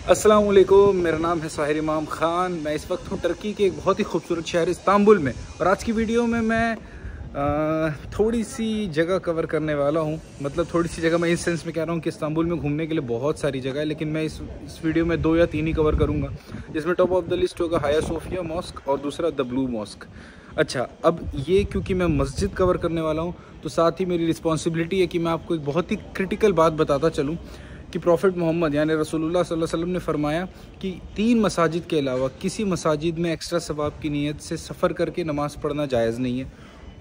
अस्सलाम वालेकुम, मेरा नाम है साहिर इमाम ख़ान। मैं इस वक्त हूँ टर्की के एक बहुत ही खूबसूरत शहर इस्तांबुल में, और आज की वीडियो में मैं थोड़ी सी जगह कवर करने वाला हूँ। मतलब थोड़ी सी जगह मैं इस सेंस में कह रहा हूँ कि इस्तांबुल में घूमने के लिए बहुत सारी जगह है, लेकिन मैं इस वीडियो में 2 या 3 ही कवर करूँगा। जिसमें टॉप ऑफ द लिस्ट होगा हाया सोफिया मॉस्क और दूसरा द ब्लू मॉस्क। अच्छा, अब ये क्योंकि मैं मस्जिद कवर करने वाला हूँ तो साथ ही मेरी रिस्पॉन्सिबिलिटी है कि मैं आपको एक बहुत ही क्रिटिकल बात बताता चलूँ कि प्रॉफिट मोहम्मद यानी रसूलुल्लाह सल्लल्लाहु अलैहि वसल्लम ने फरमाया कि 3 मसाजिद के अलावा किसी मसाजिद में एक्स्ट्रा सवाब की नीयत से सफ़र करके नमाज़ पढ़ना जायज़ नहीं है।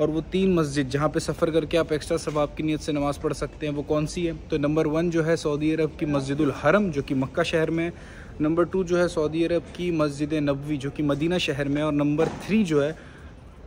और वो 3 मस्जिद जहाँ पे सफ़र करके आप एक्स्ट्रा सवाब की नीयत से नमाज़ पढ़ सकते हैं वो कौन सी है? तो नंबर 1 जो है सऊदी अरब की मस्जिदुल हरम जो कि मक्का शहर में है। नंबर 2 जो है सऊदी अरब की मस्जिद नबवी जो कि मदीना शहर में है। और नंबर 3 जो है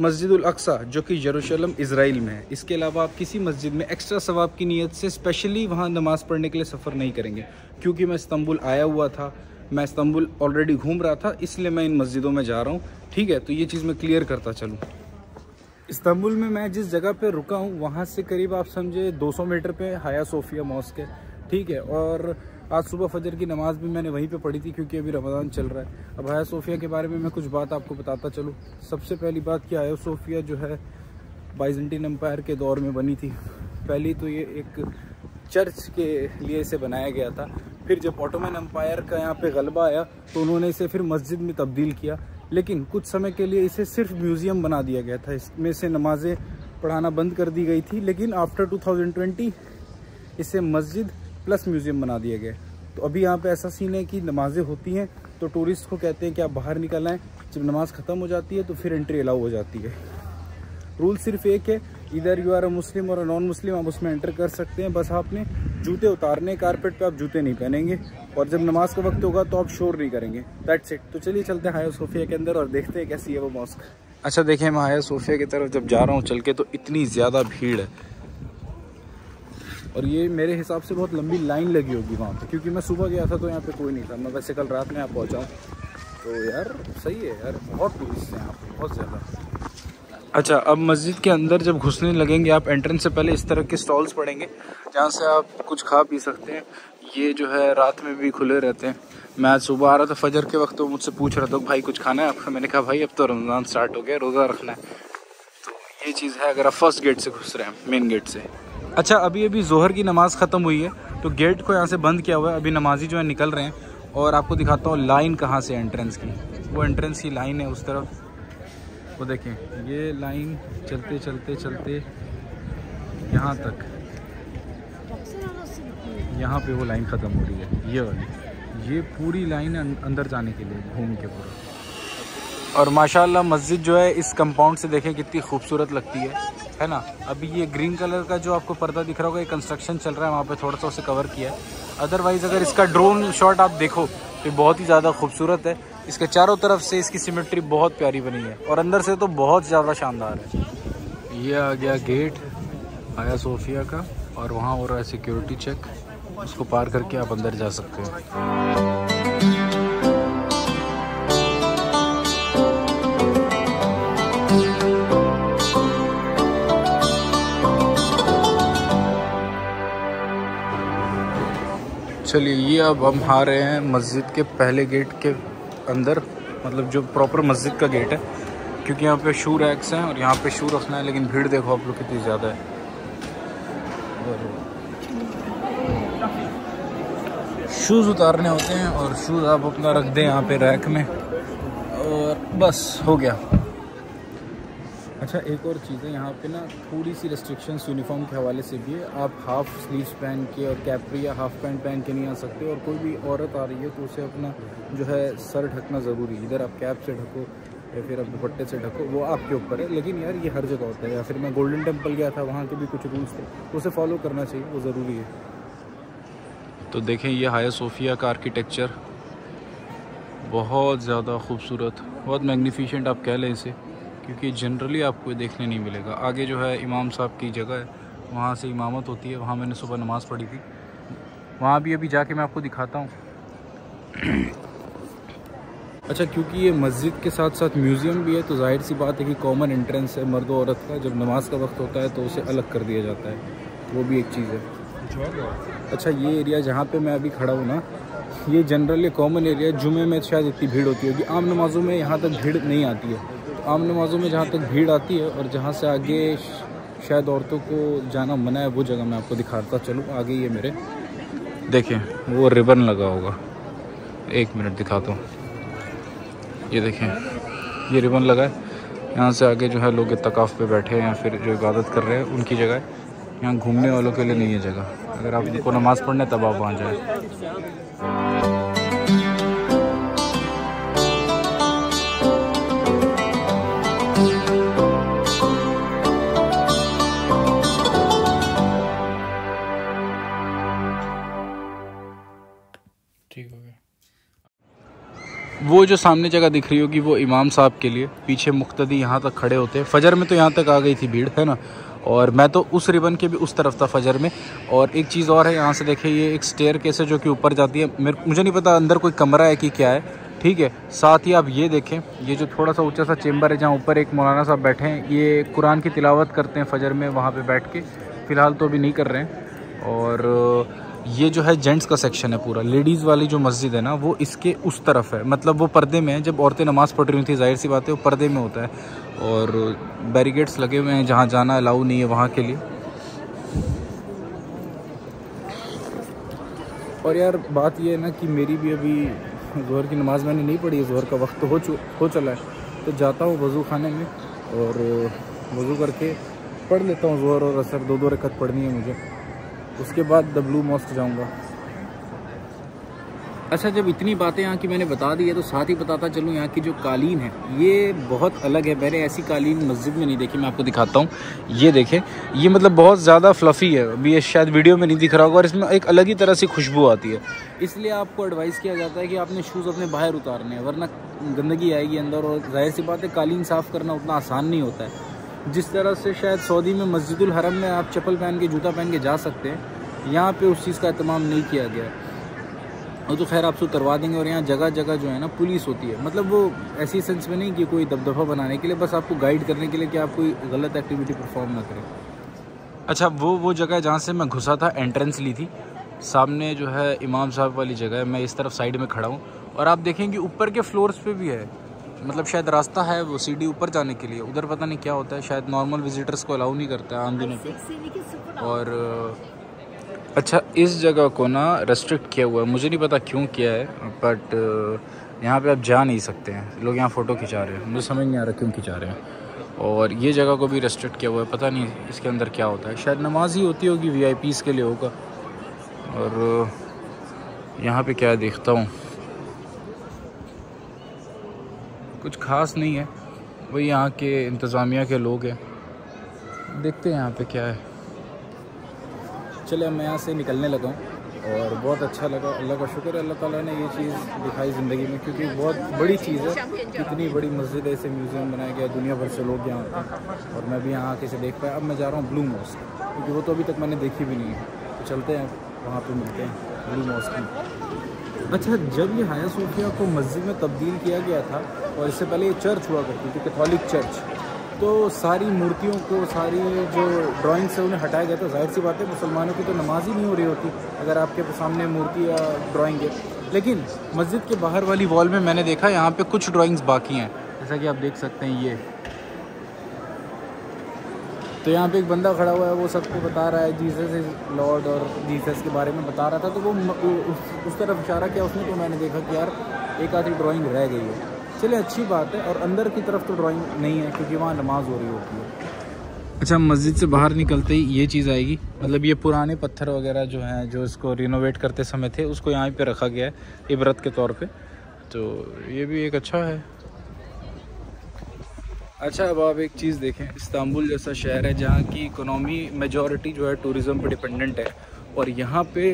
मस्जिदुल अक्सा जो कि यरूशलेम इज़राइल में है। इसके अलावा आप किसी मस्जिद में एक्स्ट्रा सवाब की नीयत से स्पेशली वहाँ नमाज़ पढ़ने के लिए सफ़र नहीं करेंगे। क्योंकि मैं इस्तांबुल आया हुआ था, मैं इस्तांबुल ऑलरेडी घूम रहा था, इसलिए मैं इन मस्जिदों में जा रहा हूँ। ठीक है, तो ये चीज़ मैं क्लियर करता चलूँ। इस्तांबुल में मैं जिस जगह पे रुका हूँ वहाँ से करीब आप समझे 200 मीटर पे हाया सोफिया मॉस्क है। ठीक है, और आज सुबह फजर की नमाज़ भी मैंने वहीं पे पढ़ी थी क्योंकि अभी रमज़ान चल रहा है। अब हाया सोफिया के बारे में मैं कुछ बात आपको बताता चलूँ। सबसे पहली बात कि हाया सोफिया जो है बाइजेंटीन एम्पायर के दौर में बनी थी। पहली तो ये एक चर्च के लिए इसे बनाया गया था। फिर जब ऑटोमन एम्पायर का यहाँ पे गलबा आया तो उन्होंने इसे फिर मस्जिद में तब्दील किया, लेकिन कुछ समय के लिए इसे सिर्फ म्यूज़ियम बना दिया गया था। इसमें से नमाज़ें पढ़ाना बंद कर दी गई थी, लेकिन आफ्टर 2020 इसे मस्जिद प्लस म्यूज़ियम बना दिया गया। तो अभी यहाँ पे ऐसा सीन है कि नमाज़ें होती हैं तो टूरिस्ट को कहते हैं कि आप बाहर निकल आएँ। जब नमाज़ ख़त्म हो जाती है तो फिर एंट्री अलाउ हो जाती है। रूल सिर्फ एक है, इधर यू आर अ मुस्लिम और नॉन मुस्लिम, आप उसमें एंटर कर सकते हैं। बस आपने जूते उतारने, कारपेट पे आप जूते नहीं पहनेंगे, और जब नमाज का वक्त होगा तो आप शोर नहीं करेंगे। That's it. तो चलिए चलते हैं हाया सोफिया के अंदर और देखते हैं कैसी है वो मॉस्क। अच्छा देखिए, मैं हाया सोफिया की तरफ जब जा रहा हूँ चल के तो इतनी ज़्यादा भीड़ है, और ये मेरे हिसाब से बहुत लंबी लाइन लगी होगी वहाँ पे, क्योंकि मैं सुबह गया था तो यहाँ पे कोई नहीं था। मैं वैसे कल रात में यहाँ पहुँचा हूँ, तो यार सही है यार, बहुत टूरिस्ट हैं यहाँ पे, बहुत ज़्यादा। अच्छा, अब मस्जिद के अंदर जब घुसने लगेंगे आप एंट्रेंस से पहले इस तरह के स्टॉल्स पड़ेंगे जहाँ से आप कुछ खा पी सकते हैं। ये जो है रात में भी खुले रहते हैं। मैं आज सुबह आ रहा था फजर के वक्त, तो मुझसे पूछ रहा था भाई कुछ खाना है आपका? मैंने कहा भाई अब तो रमज़ान स्टार्ट हो गया, रोज़ा रखना है। तो ये चीज़ है अगर आप फर्स्ट गेट से घुस रहे हैं, मेन गेट से। अच्छा, अभी जोहर की नमाज़ ख़त्म हुई है तो गेट को यहाँ से बंद किया हुआ है। अभी नमाजी जो है निकल रहे हैं, और आपको दिखाता हूँ लाइन कहाँ से एंट्रेंस की। वो एंट्रेंस की लाइन है उस तरफ, वो देखें, ये लाइन चलते चलते चलते यहाँ तक, यहाँ पे वो लाइन ख़त्म हो रही है, ये वाली। ये पूरी लाइन अंदर जाने के लिए घूम के पूरा। और माशाल्लाह मस्जिद जो है इस कंपाउंड से देखें कितनी खूबसूरत लगती है ना। अभी ये ग्रीन कलर का जो आपको पर्दा दिख रहा होगा, ये कंस्ट्रक्शन चल रहा है, वहाँ पे थोड़ा सा उसे कवर किया है। अदरवाइज़ अगर इसका ड्रोन शॉट आप देखो तो बहुत ही ज़्यादा खूबसूरत है। इसके चारों तरफ से इसकी सिमेट्री बहुत प्यारी बनी है, और अंदर से तो बहुत ज़्यादा शानदार है। ये आ गया गेट हाया सोफिया का, और वहाँ हो रहा है सिक्योरिटी चेक। उसको पार करके आप अंदर जा सकते हैं। चलिए, ये अब हम आ रहे हैं मस्जिद के पहले गेट के अंदर, मतलब जो प्रॉपर मस्जिद का गेट है, क्योंकि यहाँ पे शू रैक्स हैं और यहाँ पे शू रखना है। लेकिन भीड़ देखो आप लोग कितनी ज़्यादा है। शूज़ उतारने होते हैं और शूज़ आप अपना रख दें यहाँ पे रैक में, और बस हो गया। अच्छा, एक और चीज़ है यहाँ पे ना, थोड़ी सी रेस्ट्रिक्शंस यूनिफॉर्म के हवाले से भी है। आप हाफ़ स्लीव्स पहन के और कैपरी या हाफ़ पैंट पहन के नहीं आ सकते, और कोई भी औरत आ रही है तो उसे अपना जो है सर ढकना ज़रूरी है। इधर आप कैप से ढको या फिर आप दुपट्टे से ढको, वो आपके ऊपर है। लेकिन यार ये हर जगह होता है। या फिर मैं गोल्डन टेम्पल गया था, वहाँ के भी कुछ रूल्स थे, उसे फॉलो करना चाहिए, वो ज़रूरी है। तो देखें, ये हाया सोफिया का आर्किटेक्चर बहुत ज़्यादा खूबसूरत, बहुत मैग्निफिशेंट आप कह लें इसे, क्योंकि जनरली आपको देखने नहीं मिलेगा। आगे जो है इमाम साहब की जगह है, वहाँ से इमामत होती है। वहाँ मैंने सुबह नमाज़ पढ़ी थी, वहाँ भी अभी जाके मैं आपको दिखाता हूँ। अच्छा, क्योंकि ये मस्जिद के साथ साथ म्यूज़ियम भी है तो जाहिर सी बात है कि कॉमन एंट्रेंस है मर्द औरत का। जब नमाज का वक्त होता है तो उसे अलग कर दिया जाता है, वो भी एक चीज़ है। अच्छा, ये एरिया जहाँ पे मैं अभी खड़ा हूँ ना, ये जनरली कॉमन एरिया, जुमे में शायद इतनी भीड़ होती होगी, आम नमाज़ों में यहाँ तक भीड़ नहीं आती है। तो आम नमाज़ों में जहाँ तक भीड़ आती है और जहाँ से आगे शायद औरतों को जाना मना है, वो जगह मैं आपको दिखाता चलूँ। आगे ये मेरे देखें वो रिबन लगा होगा, 1 मिनट दिखाता हूँ। ये देखें ये रिबन लगा है, यहाँ से आगे जो है लोग इत्तकाफ़ पे बैठे हैं या फिर जो इबादत कर रहे हैं उनकी जगह है। यहाँ घूमने वालों के लिए नहीं है जगह, अगर आपको नमाज़ पढ़ना है तब आप वहाँ जाए। ठीक हो गया। वो जो सामने जगह दिख रही होगी वो इमाम साहब के लिए, पीछे मुक्तदी यहाँ तक खड़े होते हैं। फजर में तो यहाँ तक आ गई थी भीड़, है ना, और मैं तो उस रिबन के भी उस तरफ था फजर में। और एक चीज़ और है, यहाँ से देखिए ये एक स्टेयर केस है जो कि ऊपर जाती है। मुझे नहीं पता अंदर कोई कमरा है कि क्या है, ठीक है। साथ ही आप ये देखें, ये जो थोड़ा सा ऊंचा सा चेम्बर है जहाँ ऊपर एक मौलाना साहब बैठे हैं, ये कुरान की तिलावत करते हैं फजर में वहाँ पे बैठ के। फ़िलहाल तो अभी नहीं कर रहे हैं। और ये जो है जेंट्स का सेक्शन है पूरा। लेडीज़ वाली जो मस्जिद है ना वो इसके उस तरफ है, मतलब वो पर्दे में है। जब औरतें नमाज़ पढ़ रही थी जाहिर सी बात है वो पर्दे में होता है, और बैरिकेड्स लगे हुए हैं जहाँ जाना अलाउ नहीं है वहाँ के लिए। और यार बात ये है ना कि मेरी भी अभी ज़ोहर की नमाज़ मैंने नहीं पढ़ी है, ज़ोहर का वक्त तो हो चला है, तो जाता हूँ वज़ू खाने में और वज़ू करके पढ़ लेता हूँ ज़ोहर और असर, 2-2 रकअत पढ़नी है मुझे। उसके बाद द ब्लू मॉस्क जाऊँगा। अच्छा, जब इतनी बातें यहाँ की मैंने बता दी है तो साथ ही बताता चलूँ यहाँ की जो कालीन है ये बहुत अलग है। मैंने ऐसी कालीन मस्जिद में नहीं देखी, मैं आपको दिखाता हूँ। ये देखें, ये मतलब बहुत ज़्यादा फ्लफ़ी है, अभी ये शायद वीडियो में नहीं दिख रहा होगा, और इसमें एक अलग ही तरह से खुशबू आती है। इसलिए आपको एडवाइस किया जाता है कि आपने शूज़ अपने बाहर उतारने हैं, वरना गंदगी आएगी अंदर। और जाहिर सी बात है कालीन साफ़ करना उतना आसान नहीं होता है। जिस तरह से शायद सऊदी में मस्जिदुल हरम में आप चप्पल पहन के जूता पहन के जा सकते हैं, यहाँ पे उस चीज़ का एहतमाम नहीं किया गया है। वो तो खैर आपसे उतरवा देंगे। और यहाँ जगह जगह जो है ना पुलिस होती है, मतलब वो ऐसी सेंस में नहीं कि कोई दबदबा बनाने के लिए, बस आपको गाइड करने के लिए कि आप कोई गलत एक्टिविटी परफॉर्म ना करें। अच्छा, वो जगह जहाँ से मैं घुसा था, एंट्रेंस ली थी, सामने जो है इमाम साहब वाली जगह है। मैं इस तरफ साइड में खड़ा हूँ और आप देखेंगे ऊपर के फ्लोर्स पे भी है, मतलब शायद रास्ता है वो सीढ़ी ऊपर जाने के लिए। उधर पता नहीं क्या होता है, शायद नॉर्मल विजिटर्स को अलाउ नहीं करता है आम दिनों पे। और अच्छा, इस जगह को ना रेस्ट्रिक्ट किया हुआ है, मुझे नहीं पता क्यों किया है, बट यहाँ पे आप जा नहीं सकते हैं। लोग यहाँ फ़ोटो खिंचा रहे हैं, मुझे समझ नहीं आ रहा क्यों खिंचा रहे हैं। और ये जगह को भी रेस्ट्रिक्ट किया हुआ है, पता नहीं इसके अंदर क्या होता है, शायद नमाज ही होती होगी, VIPs के लिए होगा। और यहाँ पे क्या देखता हूँ, कुछ ख़ास नहीं है, वही यहाँ के इंतज़ामिया के लोग हैं। देखते हैं यहाँ पे क्या है। चले मैं यहाँ से निकलने लगा हूँ और बहुत अच्छा लगा, अल्लाह का शुक्र है अल्लाह ताला ने ये चीज़ दिखाई ज़िंदगी में, क्योंकि बहुत बड़ी चीज़ है। इतनी बड़ी मस्जिद है, इसे म्यूज़ियम बनाया गया, दुनिया भर से लोग यहाँ आते हैं और मैं भी यहाँ आके इसे देख पाया। अब मैं जा रहा हूँ ब्लू मॉस्क, क्योंकि वो तो अभी तक मैंने देखी भी नहीं है, तो चलते हैं वहाँ पर मिलते हैं ब्लू मॉस्क में। अच्छा, जब ये हाया सोफिया को मस्जिद में तब्दील किया गया था और इससे पहले ये चर्च हुआ करती थी, कैथोलिक चर्च, तो सारी मूर्तियों को, सारी जो ड्राइंग्स है उन्हें हटाया गया था। जाहिर सी बात है मुसलमानों की तो नमाज ही नहीं हो रही होती अगर आपके सामने मूर्ति या ड्राइंग है। लेकिन मस्जिद के बाहर वाली वॉल में मैंने देखा यहाँ पे कुछ ड्राइंग्स बाकी हैं, जैसा कि आप देख सकते हैं ये। तो यहाँ पे एक बंदा खड़ा हुआ है, वो सबको बता रहा है जीसस इज लॉर्ड और जीसस के बारे में बता रहा था। तो वो उस तरफ इशारा किया उसने, तो मैंने देखा कि यार एक आधी ड्राइंग रह गई है। चलिए अच्छी बात है। और अंदर की तरफ तो ड्राइंग नहीं है क्योंकि वहाँ नमाज हो रही होती है। अच्छा, मस्जिद से बाहर निकलते ही ये चीज़ आएगी, मतलब ये पुराने पत्थर वगैरह जो हैं, जो इसको रिनोवेट करते समय थे, उसको यहाँ पे रखा गया है इबरत के तौर पे, तो ये भी एक अच्छा है। अच्छा, अब आप एक चीज़ देखें, इस्तांबुल जैसा शहर है जहाँ की इकोनॉमी मेजॉरिटी जो है टूरिज़म पे डिपेंडेंट है, और यहाँ पे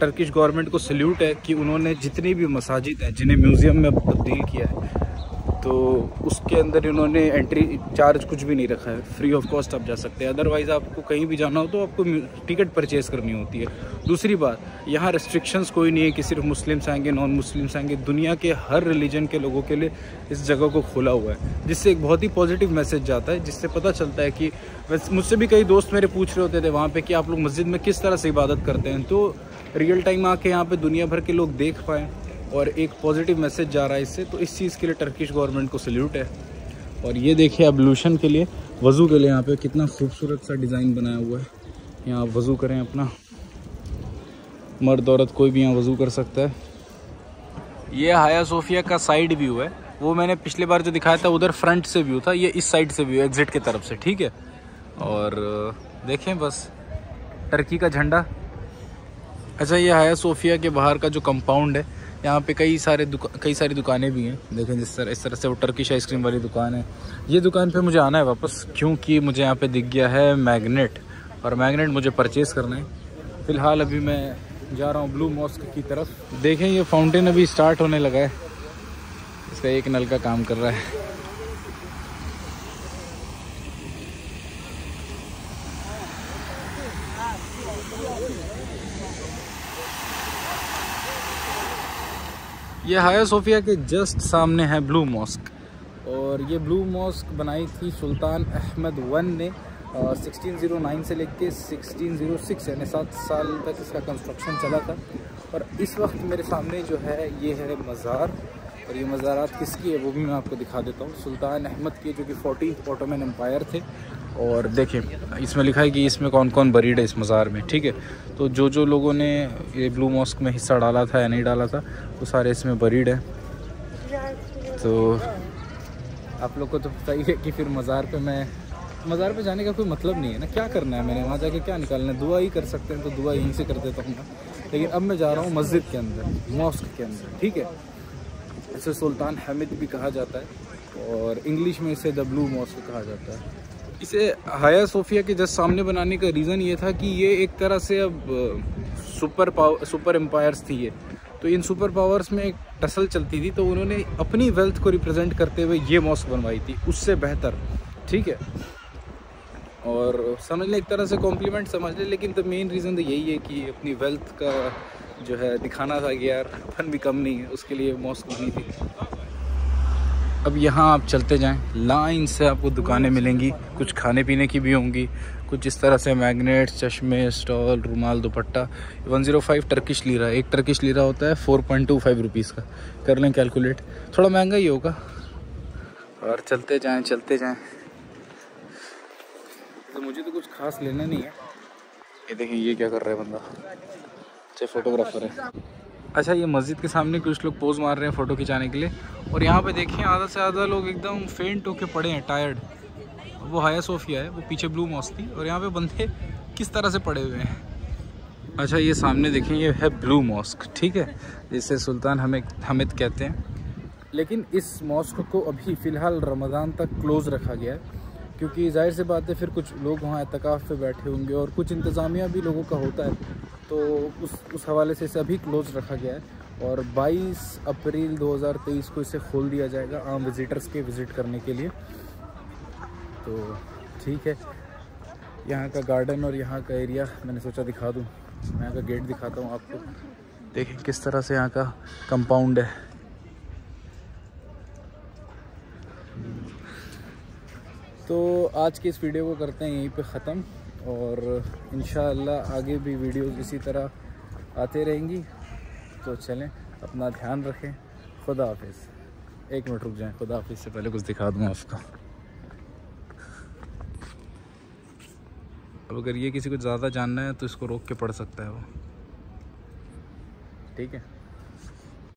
टर्किश गवर्नमेंट को सल्यूट है कि उन्होंने जितनी भी मसाजिद हैं जिन्हें म्यूज़ियम में तब्दील किया है, तो उसके अंदर इन्होंने एंट्री चार्ज कुछ भी नहीं रखा है, फ्री ऑफ कॉस्ट आप जा सकते हैं। अदरवाइज़ आपको कहीं भी जाना हो तो आपको टिकट परचेज़ करनी होती है। दूसरी बात, यहाँ रेस्ट्रिक्शंस कोई नहीं है कि सिर्फ मुस्लिम्स आएंगे, नॉन मुस्लिम्स आएंगे, दुनिया के हर रिलीजन के लोगों के लिए इस जगह को खोला हुआ है, जिससे एक बहुत ही पॉजिटिव मैसेज जाता है, जिससे पता चलता है कि मुझसे भी कई दोस्त मेरे पूछ रहे होते थे वहाँ पे कि आप लोग मस्जिद में किस तरह से इबादत करते हैं, तो रियल टाइम आके यहाँ पे दुनिया भर के लोग देख पाएँ और एक पॉजिटिव मैसेज जा रहा है इससे, तो इस चीज़ के लिए टर्किश गवर्नमेंट को सल्यूट है। और ये देखिए एब्लूशन के लिए, वज़ू के लिए यहाँ पे कितना खूबसूरत सा डिज़ाइन बनाया हुआ है। यहाँ आप वज़ू करें अपना, मर्द औरत कोई भी यहाँ वज़ू कर सकता है। ये हाया सोफिया का साइड व्यू है, वो मैंने पिछले बार जो दिखाया था उधर फ्रंट से व्यू था, ये इस साइड से व्यू एग्जिट की तरफ से, ठीक है। और देखें बस टर्की का झंडा। अच्छा, ये हाया सोफिया के बाहर का जो कंपाउंड है, यहाँ पे कई सारी दुकानें भी हैं। देखें इस तरह से वो टर्किश आइसक्रीम वाली दुकान है। ये दुकान पे मुझे आना है वापस, क्योंकि मुझे यहाँ पे दिख गया है मैग्नेट, और मैग्नेट मुझे परचेज़ करना है। फ़िलहाल अभी मैं जा रहा हूँ ब्लू मॉस्क की तरफ। देखें ये फाउंटेन अभी स्टार्ट होने लगा है, इसका एक नल का काम कर रहा है। ये हाया सोफिया के जस्ट सामने है ब्लू मॉस्क, और ये ब्लू मॉस्क बनाई थी सुल्तान अहमद वन ने 1609 से लेके 1606, यानी 7 साल तक इसका कंस्ट्रक्शन चला था। और इस वक्त मेरे सामने जो है ये है मज़ार, और ये मज़ारात किसकी है वो भी मैं आपको दिखा देता हूँ। सुल्तान अहमद के, जो कि 14th ऑटोमन एम्पायर थे। और देखें इसमें लिखा है कि इसमें कौन कौन बरीड है इस मज़ार में, ठीक है। तो जो लोगों ने ये ब्लू मॉस्क में हिस्सा डाला था या नहीं डाला था, वो सारे इसमें बरीड है। तो आप लोग को तो पता ही है कि फिर मज़ार पे जाने का कोई मतलब नहीं है ना, क्या करना है मैंने वहाँ जाके, क्या निकालना है, दुआ ही कर सकते हैं तो दुआ यहीं से कर देता हूँ ना। लेकिन अब मैं जा रहा हूँ मस्जिद के अंदर, मॉस्क के अंदर, ठीक है। इसे सुल्तान हमीद भी कहा जाता है, और इंग्लिश में इसे द ब्लू मॉस्क कहा जाता है। इसे हाया सोफिया के जस्ट सामने बनाने का रीज़न ये था कि ये एक तरह से अब सुपर एम्पायर्स थी ये, तो इन सुपर पावर्स में एक टसल चलती थी, तो उन्होंने अपनी वेल्थ को रिप्रेजेंट करते हुए ये मॉस्क बनवाई थी, उससे बेहतर, ठीक है। और समझ लें एक तरह से कॉम्प्लीमेंट समझ लें, लेकिन द मेन रीज़न तो यही है कि अपनी वेल्थ का जो है दिखाना था कि यार अपन भी कम नहीं है, उसके लिए मॉस्क बनी थी। अब यहाँ आप चलते जाएं, लाइन से आपको दुकानें मिलेंगी, कुछ खाने पीने की भी होंगी, कुछ इस तरह से मैग्नेट, चश्मे, स्टॉल, रुमाल, दुपट्टा। 105 टर्किश लीरा, एक टर्किश लीरा होता है 4.25 रुपीज़ का, कर लें कैलकुलेट, थोड़ा महंगा ही होगा। और चलते जाएं। तो मुझे तो कुछ खास लेना नहीं है। ये देखिए ये क्या कर रहा है बंदा, अच्छा फोटोग्राफर है। अच्छा, ये मस्जिद के सामने कुछ लोग पोज मार रहे हैं फ़ोटो खिंचाने के लिए, और यहाँ पे देखिए आधा से ज़्यादा लोग एकदम फेंट होके पड़े हैं, टायर्ड। वो हाया सोफिया है, वो पीछे ब्लू मॉस्क थी, और यहाँ पे बंदे किस तरह से पड़े हुए हैं। अच्छा, ये सामने देखें, ये है ब्लू मॉस्क, ठीक है, जिसे सुल्तान हमीद कहते हैं। लेकिन इस मॉस्क को अभी फ़िलहाल रमज़ान तक क्लोज़ रखा गया है, क्योंकि जाहिर सी बात है फिर कुछ लोग वहाँ एतकाफ़ पे बैठे होंगे, और कुछ इंतज़ामिया भी लोगों का होता है, तो उस हवाले से इसे अभी क्लोज़ रखा गया है। और 22 अप्रैल 2023 को इसे खोल दिया जाएगा आम विज़िटर्स के विज़िट करने के लिए। तो ठीक है, यहाँ का गार्डन और यहाँ का एरिया मैंने सोचा दिखा दूँ। यहाँ का गेट दिखाता हूँ आपको, देखें किस तरह से यहाँ का कंपाउंड है। तो आज की इस वीडियो को करते हैं यहीं पे ख़त्म, और इंशाअल्लाह आगे भी वीडियोज़ इसी तरह आते रहेंगी। तो चलें, अपना ध्यान रखें, खुदा हाफिज़। एक मिनट रुक जाएं, खुदा हाफिज़ से पहले कुछ दिखा दूँ आपको। अब अगर ये किसी को ज़्यादा जानना है तो इसको रोक के पढ़ सकता है वो, ठीक है।